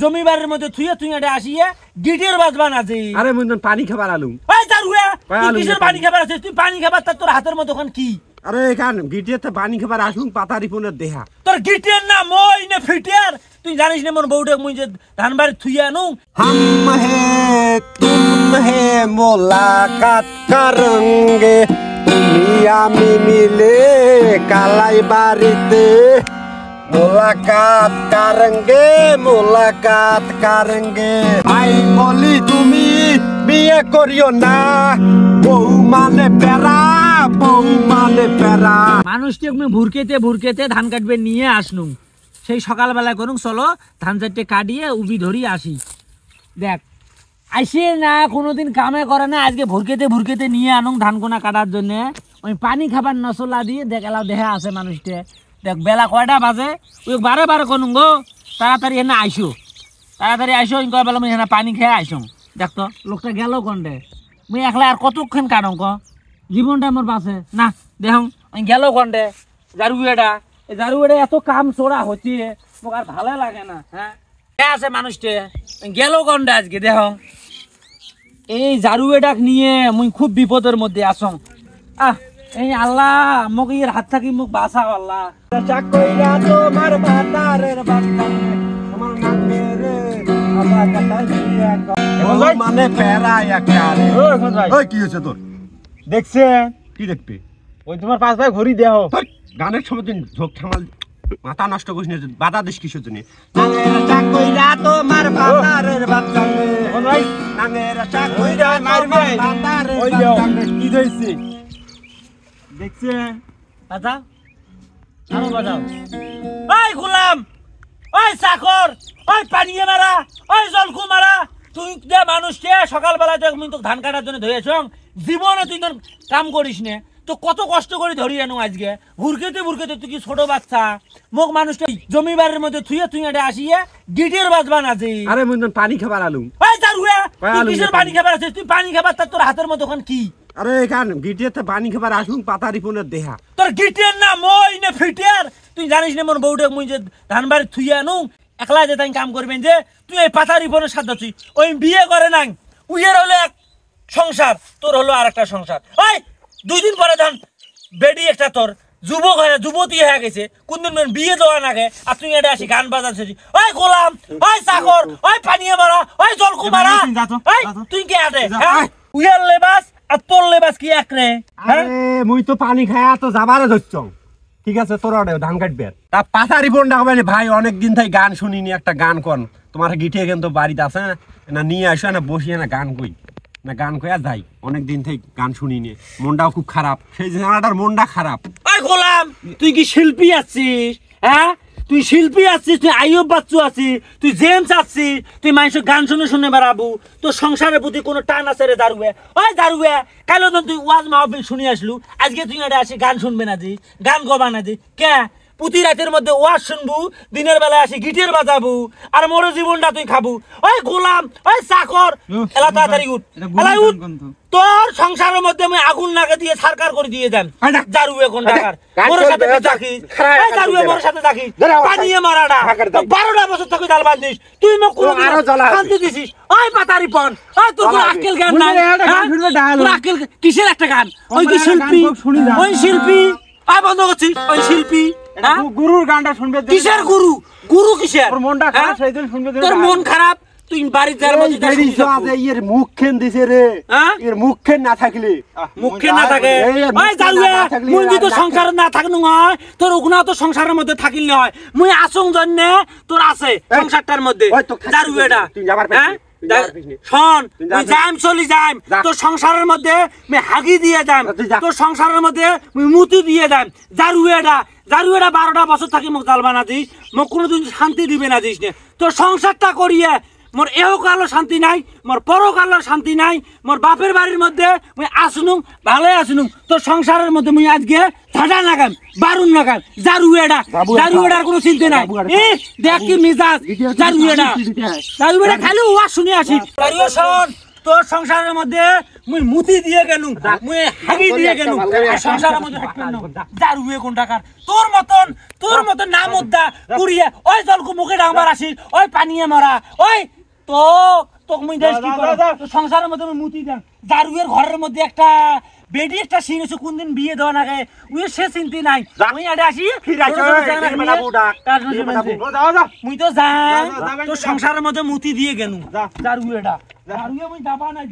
জমিবারের মধ্যে থুয়ে তুই এটা আসিয়ে গিটের বাজবান আছে। আরে মুই পানি খাবার আলুম। এই দারুয়া তুই কিসের পানি খাবার আছে? তুই পানি খাবার তোর হাতের মধ্যে ওখান কি? আরে কান গিটেতে পানি খাবার আসুম পাতারি ফোনের দেহা। তোর গিটের না মই না ফিটের? তুই জানিস না মোর বউটা মুই যে ধানবাড়ি থুইয়া আনু। हम है तुम है मुलाकात करेंगे তুমি আমি মিলে কালাই বাড়িতে মুলাকাত করেंगे ভাই বলি তুমি বিয়ে করিও না বউ মানে পেরা মানুষটি আমি ভুরকেতে ধান কাটবে নিয়ে আসনু। সেই সকালবেলা করুন চলো ধান চারটে কাটিয়ে উবি ধরি আসি। দেখ আইসে না কোনোদিন কামে করে না, আজকে ভুরকেতে নিয়ে আনুন ধান কোনা কাটার জন্য। ওই পানি খাবার নসলা দিয়ে দেখ এলাও দেখা আছে মানুষটা। দেখ বেলা কয়টা বাজে ওই বারে করুন গো তাড়াতাড়ি এনে আইসো, কয় বেলা মুই এখানে পানি খেয়ে আইসো। দেখ তো লোকটা গেল কন্ডে, মুই একলা আর কতক্ষণ কাটং ক জীবনটা আমার বাঁচে না। দেখুন গেল কন্ডে জারুয়েটা এত কাম চোরা হচ্ছে মোক আর ভালো লাগে না। হ্যাঁ আছে মানুষটা গেল কন্ডে আজকে। দেখুন এই জারুয়েটাক নিয়ে মুই খুব বিপদের মধ্যে আসং। এই আল্লাহ মোক এর হাত থাকি মোক বাঁচাও আল্লাহ। তোমার বাতারের আমার নামেরে আমার কথা মানে প্যারা একটা। ওই কি হয়েছে তোর? দেখছে কি দেখবি? ওই তোমার পাঁচ ভাই ঘড়ি দেহ গানের সময় দিন ঝোঁক থামাল মাথা নষ্ট করিস না, বাধা দিস কিসের জন্য? তোমার বাতারের কি হয়েছে দেখছে বাজাও আরো বাজাও। ওই গোলাম, ওই চাকর, ওই পানিয়ে মারা, ওই জলকু মারা, তুই যে মানুষকে সকালবেলা মুই তো ধান কাটার জন্য ধরেছ জীবনে তুই তোর কাম করিস নে, তো কত কষ্ট করে ধরি আনো আজকে ভুরকেতে তুই কি ছোট বাচ্চা মোক মানুষটা জমিবারের মধ্যে থুয়ে তুই এটা আসিয়ে গিটের বাজবান আছে। আরে মুই পানি খাবার আলুম। ওই দারুয়া তুই কিসের পানি খাবার আছে? তুই পানি খাবার তোর হাতের মধ্যে ওখান কি? আরে কান গিটেতে পানি খাবার আসুম পাতারি ফোনের দেহা। তোর গিটের না মই না ফিটের? তুই জানিস না মোর বউটা মুই যে ধানবাড়ি থুইয়া আনু একলা যে তাই কাম করবেন যে তুই এই পাতারি ফোনের সাথে তুই ওই বিয়ে করে নাই উইয়ের হলো এক সংসার, তোর হলো আর একটা সংসার। ওই 2 দিন পরে ধান বেডি একটা তোর যুবতী হয়ে গেছে কোনদিন বিয়ে দেওয়া নাগে আর তুই এটা আসি গান বাজাচ্ছিস। ওই গোলাম, ওই চাকর, ওই পানিয়ে মারা, ওই জলকু মারা, তুই কে আটে? হ্যাঁ উইয়ার লেবাস আর তোর লেবাস কি এক রে? আরে মুই তো পানি খায়া তো যাবারে ধরছ, ঠিক আছে তোর ধান কাটবে তা পাতারি ফোন ডাকবে ভাই। অনেকদিন থেকে গান শুনিনি, একটা গান কন তোমার গিটে কিন্তু বাড়িতে আছে না, নিয়ে আসো না বসিয়ে না গান কই না গান কই আর যাই। অনেকদিন থেকে গান শুনিনি, মনটাও খুব খারাপ, সেই জানাটার মনটা খারাপ। ওই গোলাম তুই কি শিল্পী আছিস? হ্যাঁ তুই শিল্পী আছিস, তুই আইয়ুব বাচ্চু আছিস, তুই জেমস আছিস, তুই মানুষের গান শুনে বেড়াবো, তোর সংসারের প্রতি কোনো টান আছে রে দারুয়া? ওই দারুয়া কালো তুই ওয়াজ মাহফিল শুনে আসলু, আজকে তুই এটা আসি গান শুনবে না দি, গান গবা না দি কে? প্রতি রাতের মধ্যে ওয়াজ শুনবু, দিনের বেলায় আসি গিটার বাজাবো আর মোর জীবনটা তুই খাবো। ওই গোলাম, ওই চাকর, এলা তাড়াতাড়ি উঠ, এলা উঠ। তোর সংসারের মধ্যে আমি আগুন লাগা দিয়ে সরকার করে দিয়ে দেন। দারুয়ে কোন টাকার মোর সাথে থাকি, এই দারুয়ে মোর সাথে থাকি, পানিয়ে মারাটা 12টা বছর থেকে জাল বাঁধিস তুই, মোক কোন শান্তি দিছিস? ওই পাতারি পন, ওই তোর কোন আক্কেল জ্ঞান নাই? তোর আক্কেল কিসের একটা গান? ওই কি শিল্পী? ওই শিল্পী আই বন্ধ করছিস? ওই শিল্পী গুরুর গানটা শুনবে। কিসের গুরু? গুরু কিসের? তোর মনটা খারাপ সেইদিন শুনবে। তোর মন খারাপ তুই বাড়ি যার মধ্যে এর মুখখান দিছে রে, এর মুখখান না থাকলে মুখখান না থাকে। ওই জালুয়া মুই যদি সংসার না থাকনু হয় তোর ওগুনা তো সংসারের মধ্যে থাকিলে হয়। মুই আসং জন্য তোর আছে সংসারটার মধ্যে জারুয়াটা। তুই যাবার পাইছিস শোন তুই যাইম চলি যাইম তোর সংসারের মধ্যে আমি হাগি দিয়ে যাইম, তোর সংসারের মধ্যে আমি মুতি দিয়ে যাইম। জারুয়াটা 12টা বছর থাকি মোক জালবা না দিস, মোক কোনোদিন শান্তি দিবে না দিস নে। তোর সংসারটা করিয়ে মোর এহকালো শান্তি নাই, মোর পরকালো শান্তি নাই। মোর বাপের বাড়ির মধ্যে মুই আসনু ভালোই আসনু, তোর সংসারের মধ্যে মুই আজকে ঠাডা লাগাম বারুন লাগাম। জারুয়েডার কোনো চিন্তা নাই। দেখ কি মিজাজ জারুয়েডা খালি ওয়া শুনে আসি। শোন তোর সংসারের মধ্যে মুই মুতি দিয়ে গেলু মুই হাগি দিয়ে গেলু আর সংসারের মধ্যে থাকবেন না জারুয়ে কোন টাকার তোর মতন নাম উদ্দা কুড়িয়ে ওই জলকু মুখে ডাঙবার আসিস ওই পানিয়ে মরা ওই তো তোক মুই দেশ কি করব তোর সংসারের মধ্যে মুই মুতি দেন জারুয়ের ঘরের মধ্যে একটা বেডি একটা সিন আছে কোনদিন বিয়ে দেওয়া নাগে উই সে চিন্তি নাই মুই আডে আসি মুই তো যাই তোর সংসারের মধ্যে মুতি দিয়ে গেলু জারুয়েটা জারুয়ে মুই যাবা নাই